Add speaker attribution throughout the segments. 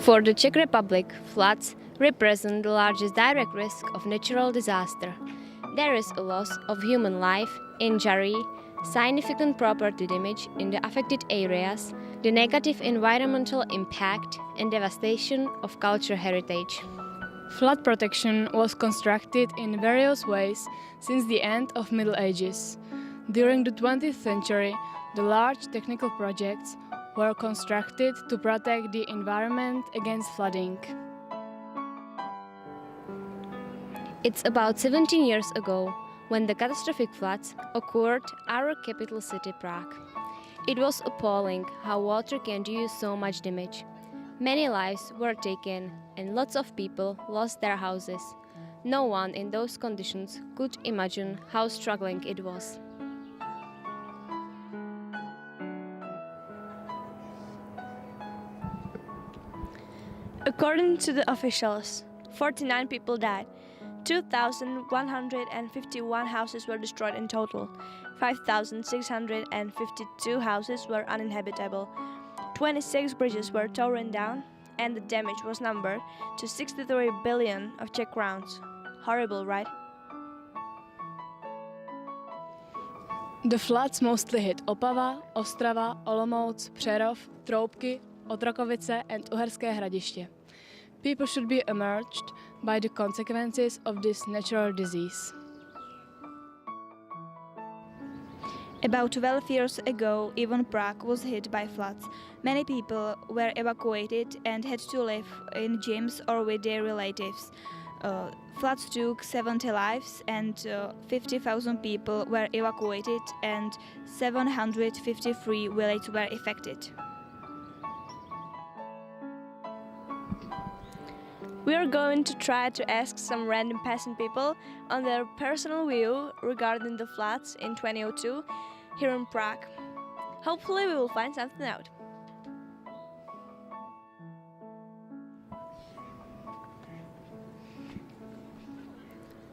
Speaker 1: For the Czech Republic, floods represent the largest direct risk of natural disaster. There is a loss of human life, injury, significant property damage in the affected areas, the negative environmental impact, and devastation of cultural heritage.
Speaker 2: Flood protection was constructed in various ways since the end of Middle Ages. During the 20th century, the large technical projects were constructed to protect the environment against flooding.
Speaker 1: It's about 17 years ago when the catastrophic floods occurred our capital city Prague. It was appalling how water can do so much damage. Many lives were taken and lots of people lost their houses. No one in those conditions could imagine how struggling it was.
Speaker 3: According to the officials, 49 people died. 2,151 houses were destroyed in total. 5,652 houses were uninhabitable. 26 bridges were torn down, and the damage was numbered to 63 billion of Czech crowns. Horrible, right?
Speaker 2: The floods mostly hit Opava, Ostrava, Olomouc, Přerov, Troubky, Otrokovice and Uherské Hradiště. People should be emerged by the consequences of this natural disease.
Speaker 4: About 12 years ago, even Prague was hit by floods. Many people were evacuated and had to live in gyms or with their relatives. Floods took 70 lives and 50,000 people were evacuated and 753 villages were affected.
Speaker 3: We are going to try to ask some random passing people on their personal view regarding the floods in 2002 here in Prague. Hopefully we will find something out.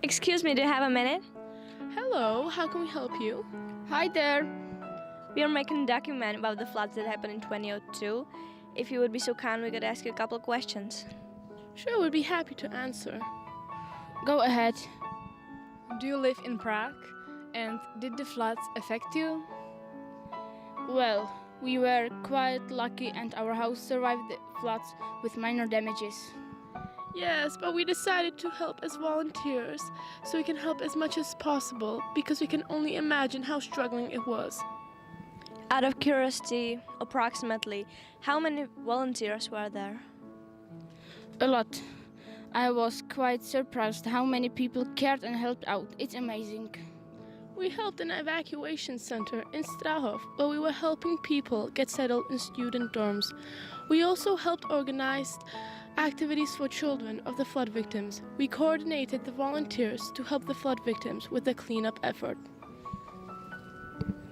Speaker 3: Excuse me, do you have a minute?
Speaker 5: Hello, how can we help you?
Speaker 3: Hi there. We are making a document about the floods that happened in 2002. If you would be so kind, we could ask you a couple of questions.
Speaker 5: Sure, we'd be happy to answer. Go ahead.
Speaker 2: Do you live in Prague? And did the floods affect you?
Speaker 6: Well, we were quite lucky and our house survived the floods with minor damages.
Speaker 5: Yes, but we decided to help as volunteers so we can help as much as possible because we can only imagine how struggling it was.
Speaker 3: Out of curiosity, approximately, how many volunteers were there?
Speaker 6: A lot. I was quite surprised how many people cared and helped out. It's amazing.
Speaker 5: We helped an evacuation center in Strahov where we were helping people get settled in student dorms. We also helped organize activities for children of the flood victims. We coordinated the volunteers to help the flood victims with the cleanup effort.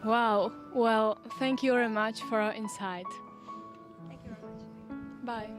Speaker 2: Wow, well, thank you very much for our insight.
Speaker 3: Thank you very much.
Speaker 2: Bye.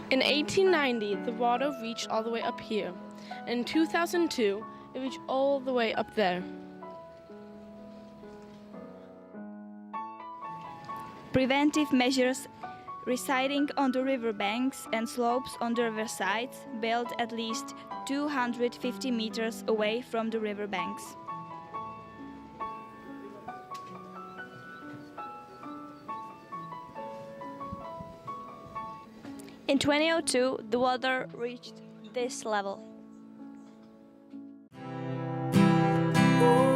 Speaker 5: In 1890, the water reached all the way up here. In 2002, it reached all the way up there.
Speaker 4: Preventive measures residing on the riverbanks and slopes on the riversides built at least 250 meters away from the riverbanks.
Speaker 3: In 2002, the water reached this level.
Speaker 7: Ooh.